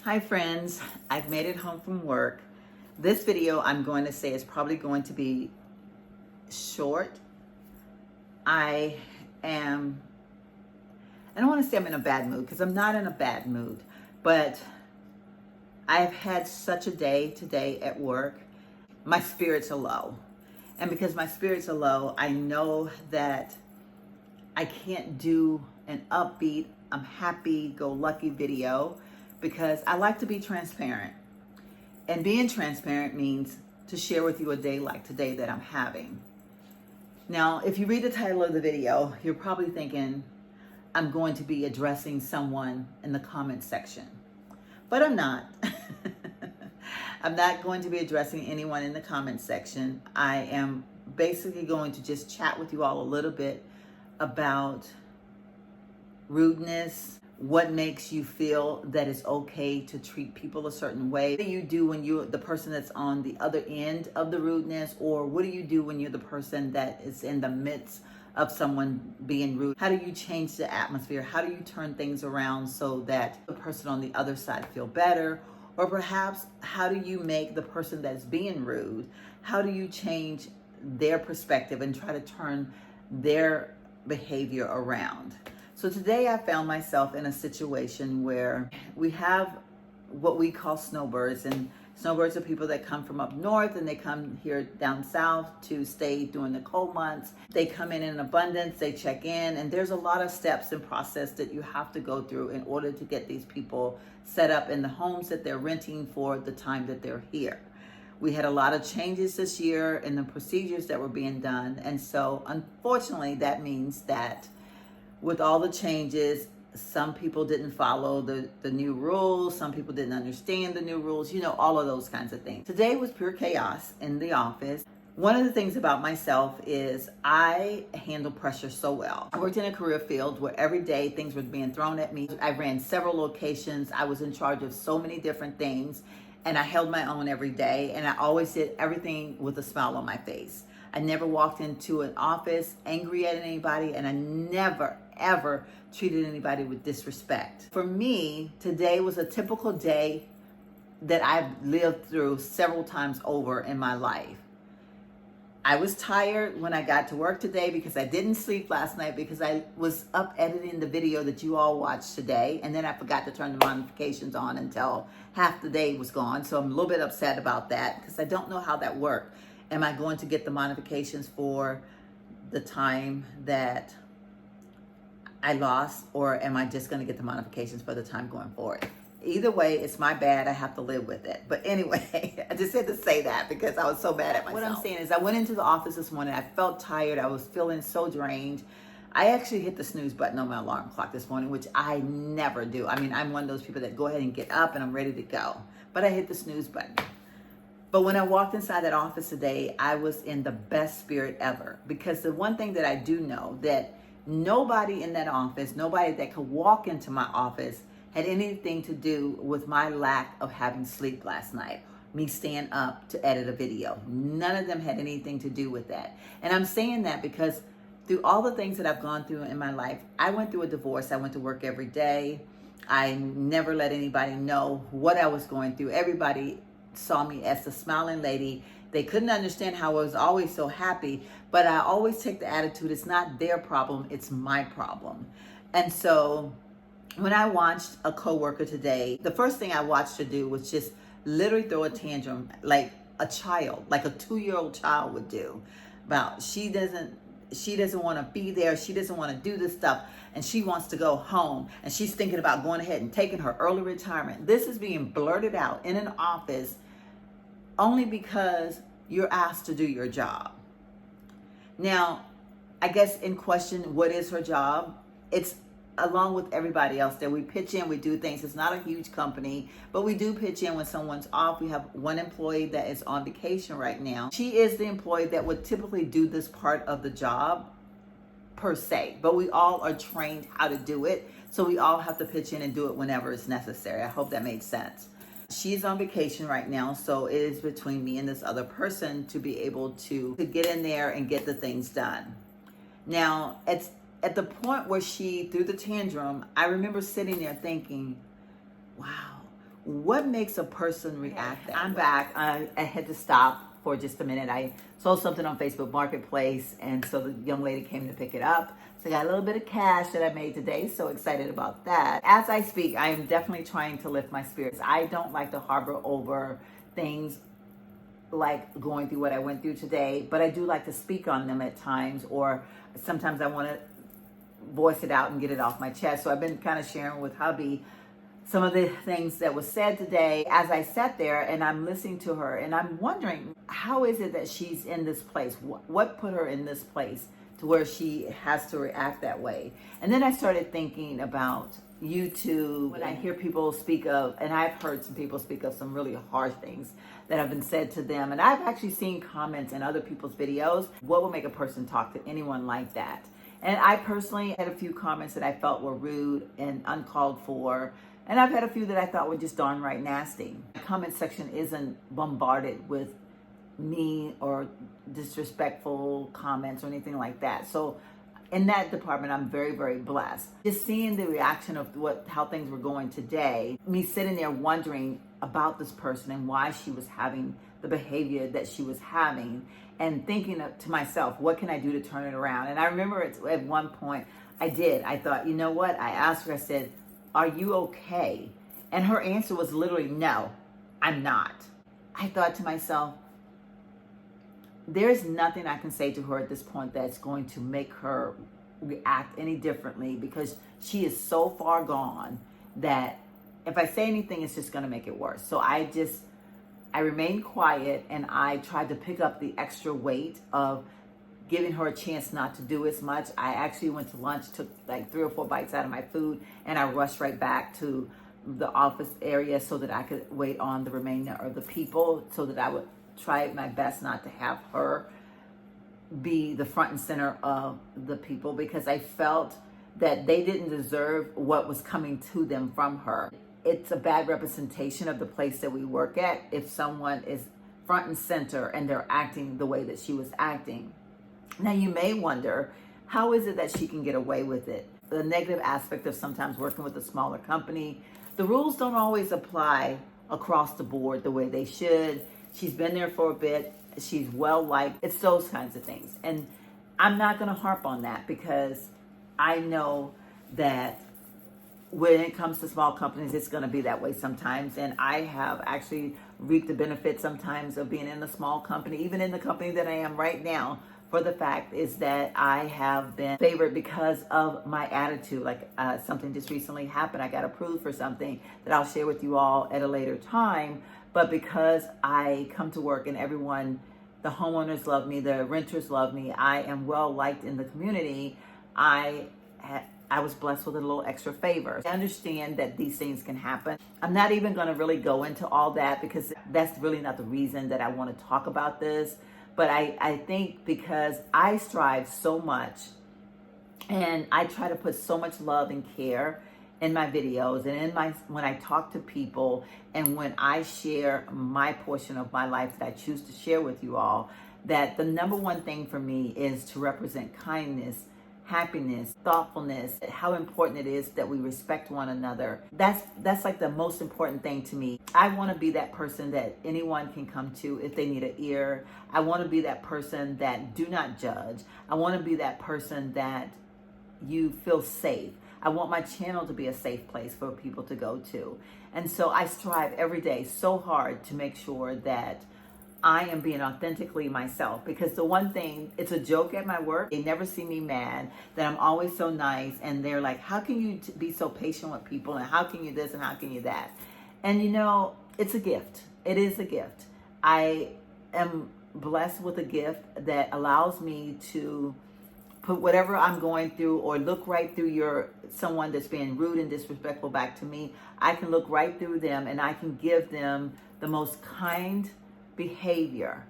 Hi friends, I've made it home from work. This video I'm going to say is probably going to be short. I don't want to say I'm in a bad mood because I'm not in a bad mood, but I've had such a day today at work. My spirits are low. And because my spirits are low, I know that I can't do an upbeat, I'm happy-go-lucky video because I like to be transparent. And being transparent means to share with you a day like today that I'm having. Now, if you read the title of the video, you're probably thinking I'm going to be addressing someone in the comment section. But I'm not. I'm not going to be addressing anyone in the comment section. I am basically going to just chat with you all a little bit about rudeness, what makes you feel that it's okay to treat people a certain way. What do you do when you're the person that's on the other end of the rudeness, or what do you do when you're the person that is in the midst of someone being rude? How do you change the atmosphere? How do you turn things around so that the person on the other side feel better? Or perhaps how do you make the person that's being rude, how do you change their perspective and try to turn their behavior around? So today I found myself in a situation where we have what we call snowbirds, and snowbirds are people that come from up north and they come here down south to stay during the cold months. They come in abundance, they check in, and there's a lot of steps and process that you have to go through in order to get these people set up in the homes that they're renting for the time that they're here. We had a lot of changes this year in the procedures that were being done, and so unfortunately that means that with all the changes, some people didn't follow the new rules. Some people didn't understand the new rules, all of those kinds of things. Today was pure chaos in the office. One of the things about myself is I handle pressure so well. I worked in a career field where every day things were being thrown at me. I ran several locations. I was in charge of so many different things, and I held my own every day, and I always did everything with a smile on my face. I never walked into an office angry at anybody, and I never, ever treated anybody with disrespect. For me, today was a typical day that I've lived through several times over in my life. I was tired when I got to work today because I didn't sleep last night because I was up editing the video that you all watched today, and then I forgot to turn the modifications on until half the day was gone. So I'm a little bit upset about that because I don't know how that worked. Am I going to get the modifications for the time that I lost, or am I just going to get the modifications for the time going forward? Either way, it's my bad. I have to live with it. But anyway, I just had to say that because I was so mad at myself. What I'm saying is I went into the office this morning. I felt tired. I was feeling so drained. I actually hit the snooze button on my alarm clock this morning, which I never do. I mean, I'm one of those people that go ahead and get up and I'm ready to go. But I hit the snooze button. But when I walked inside that office today, I was in the best spirit ever. Because the one thing that I do know, that nobody in that office, nobody that could walk into my office had anything to do with my lack of having sleep last night, me staying up to edit a video. None of them had anything to do with that. And I'm saying that because through all the things that I've gone through in my life, I went through a divorce. I went to work every day. I never let anybody know what I was going through. Everybody saw me as the smiling lady. They couldn't understand how I was always so happy, but I always take the attitude, it's not their problem, it's my problem. And so when I watched a coworker today, the first thing I watched her do was just literally throw a tantrum like a child, like a 2-year-old child would do. About she doesn't want to be there, she doesn't want to do this stuff, and she wants to go home, and she's thinking about going ahead and taking her early retirement. This is being blurted out in an office only because you're asked to do your job. Now, I guess in question, what is her job? It's along with everybody else that we pitch in, we do things. It's not a huge company, but we do pitch in when someone's off. We have one employee that is on vacation right now. She is the employee that would typically do this part of the job per se, but we all are trained how to do it. So we all have to pitch in and do it whenever it's necessary. I hope that made sense. She's on vacation right now, so it is between me and this other person to be able to get in there and get the things done. Now, at the point where she threw the tantrum, I remember sitting there thinking, wow, What makes a person react that I'm way? Back. I had to stop for just a minute. I sold something on Facebook Marketplace, and so the young lady came to pick it up. So I got a little bit of cash that I made today. So excited about that. As I speak, I am definitely trying to lift my spirits. I don't like to harbor over things like going through what I went through today, but I do like to speak on them at times, or sometimes I want to voice it out and get it off my chest. So I've been kind of sharing with hubby some of the things that was said today as I sat there and I'm listening to her, and I'm wondering, how is it that she's in this place? What put her in this place to where she has to react that way? And then I started thinking about YouTube. When I hear people speak of, and I've heard some people speak of some really harsh things that have been said to them, and I've actually seen comments in other people's videos. What will make a person talk to anyone like that? And I personally had a few comments that I felt were rude and uncalled for, and I've had a few that I thought were just darn right nasty. The comment section isn't bombarded with mean or disrespectful comments or anything like that. So in that department, I'm very, very blessed. Just seeing the reaction of how things were going today, me sitting there wondering about this person and why she was having the behavior that she was having, and thinking to myself, what can I do to turn it around? And I remember at one point I thought, you know what? I asked her, I said, are you okay? And her answer was literally, no, I'm not. I thought to myself, there's nothing I can say to her at this point that's going to make her react any differently, because she is so far gone that if I say anything, it's just going to make it worse. So I remained quiet, and I tried to pick up the extra weight of giving her a chance not to do as much. I actually went to lunch, took like 3 or 4 bites out of my food, and I rushed right back to the office area so that I could wait on the remainder of the people, so that I would try my best not to have her be the front and center of the people, because I felt that they didn't deserve what was coming to them from her. It's a bad representation of the place that we work at if someone is front and center and they're acting the way that she was acting. Now you may wonder, how is it that she can get away with it? The negative aspect of sometimes working with a smaller company, the rules don't always apply across the board the way they should. She's been there for a bit. She's well liked. It's those kinds of things. And I'm not going to harp on that, because I know that when it comes to small companies, it's going to be that way sometimes. And I have actually reaped the benefit sometimes of being in a small company, even in the company that I am right now, for the fact is that I have been favored because of my attitude. Like something just recently happened. I got approved for something that I'll share with you all at a later time. But because I come to work and everyone, the homeowners love me, the renters love me, I am well liked in the community, I was blessed with a little extra favor. I understand that these things can happen. I'm not even going to really go into all that, because that's really not the reason that I want to talk about this. But I think because I strive so much, and I try to put so much love and care in my videos and when I talk to people, and when I share my portion of my life that I choose to share with you all, that the number one thing for me is to represent kindness, happiness, thoughtfulness, how important it is that we respect one another. That's like the most important thing to me. I want to be that person that anyone can come to if they need an ear. I want to be that person that do not judge. I want to be that person that you feel safe. I want my channel to be a safe place for people to go to. And so I strive every day so hard to make sure that I am being authentically myself, because the one thing, it's a joke at my work. They never see me mad, that I'm always so nice, and they're like, how can you be so patient with people, and how can you this and how can you that? And you know, it's a gift. It is a gift. I am blessed with a gift that allows me to put whatever I'm going through, or look right through someone that's being rude and disrespectful back to me. I can look right through them, and I can give them the most kind behavior,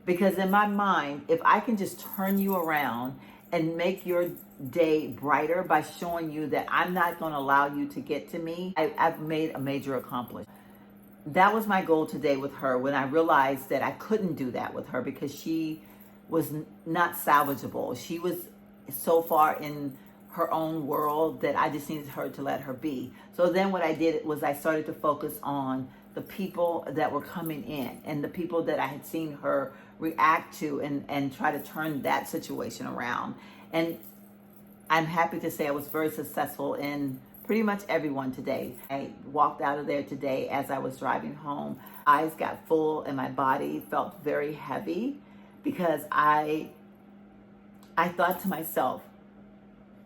because in my mind, if I can just turn you around and make your day brighter by showing you that I'm not going to allow you to get to me, I've made a major accomplishment. That was my goal today with her, when I realized that I couldn't do that with her because she was not salvageable. She was so far in her own world that I just needed her to let her be. So then what I did was I started to focus on the people that were coming in and the people that I had seen her react to, and try to turn that situation around. And I'm happy to say I was very successful in pretty much everyone today. I walked out of there today as I was driving home. Eyes got full and my body felt very heavy because I thought to myself,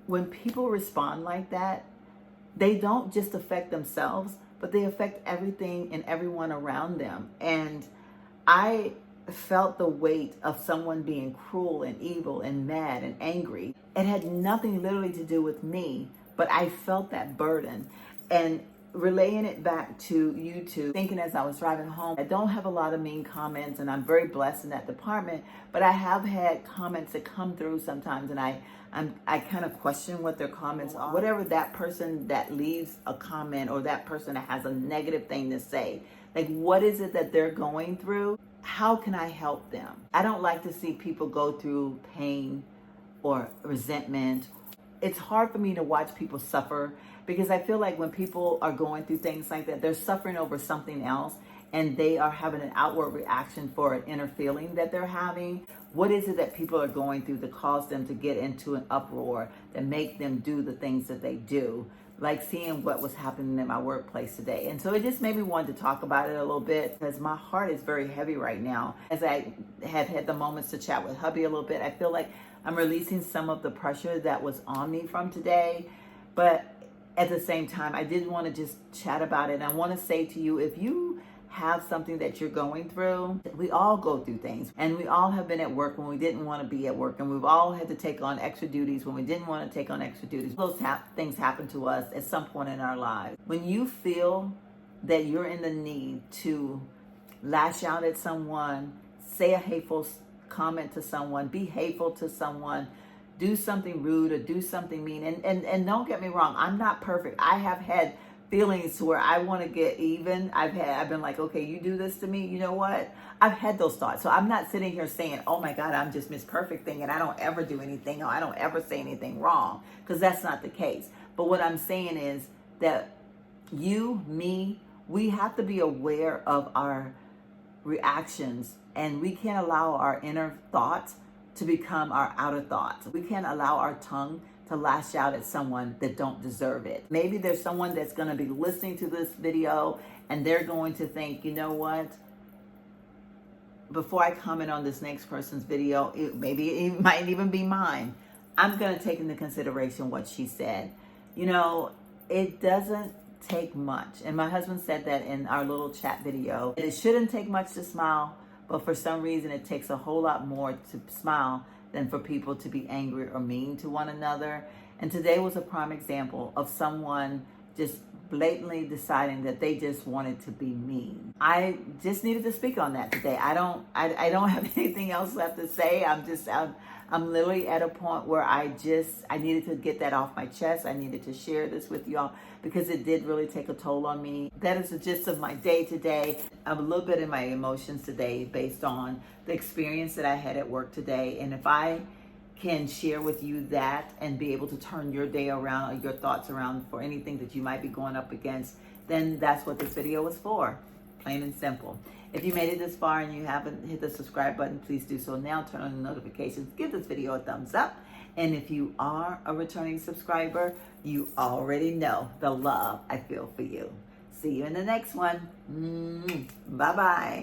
when people respond like that, they don't just affect themselves, but they affect everything and everyone around them. And I felt the weight of someone being cruel and evil and mad and angry. It had nothing literally to do with me, but I felt that burden. And relaying it back to YouTube, thinking as I was driving home, I don't have a lot of mean comments and I'm very blessed in that department, but I have had comments that come through sometimes, and I kind of question what their comments are. Whatever that person that leaves a comment or that person that has a negative thing to say, like what is it that they're going through? How can I help them? I don't like to see people go through pain or resentment. It's hard for me to watch people suffer because I feel like when people are going through things like that, they're suffering over something else and they are having an outward reaction for an inner feeling that they're having. What is it that people are going through that cause them to get into an uproar that make them do the things that they do? Like seeing what was happening in my workplace today. And so it just made me want to talk about it a little bit because my heart is very heavy right now. As I have had the moments to chat with hubby a little bit, I feel like I'm releasing some of the pressure that was on me from today. But at the same time, I did want to just chat about it. And I want to say to you, if you have something that you're going through, we all go through things, and we all have been at work when we didn't want to be at work, and we've all had to take on extra duties when we didn't want to take on extra duties. Those things happen to us at some point in our lives. When you feel that you're in the need to lash out at someone, say a hateful comment to someone, be hateful to someone, do something rude or do something mean, and don't get me wrong, I'm not perfect. I have had feelings to where I want to get even. I've been like, okay, you do this to me, you know what? I've had those thoughts. So I'm not sitting here saying, oh my God, I'm just Miss Perfect thing and I don't ever do anything or I don't ever say anything wrong, because that's not the case. But what I'm saying is that you, me, we have to be aware of our reactions, and we can't allow our inner thoughts to become our outer thoughts. We can't allow our tongue to lash out at someone that don't deserve it. Maybe there's someone that's going to be listening to this video and they're going to think, you know what? Before I comment on this next person's video, maybe it might even be mine, I'm going to take into consideration what she said. You know, it doesn't take much. And my husband said that in our little chat video. It shouldn't take much to smile, but for some reason it takes a whole lot more to smile than for people to be angry or mean to one another. And today was a prime example of someone just blatantly deciding that they just wanted to be mean. I just needed to speak on that today. I don't have anything else left to say. I'm literally at a point where I needed to get that off my chest. I needed to share this with y'all because it did really take a toll on me. That is the gist of my day today. I'm a little bit in my emotions today based on the experience that I had at work today. And if I can share with you that and be able to turn your day around or your thoughts around for anything that you might be going up against, then that's what this video was for. Plain and simple. If you made it this far and you haven't hit the subscribe button, please do so now. Turn on the notifications. Give this video a thumbs up. And if you are a returning subscriber, you already know the love I feel for you. See you in the next one. Bye-bye.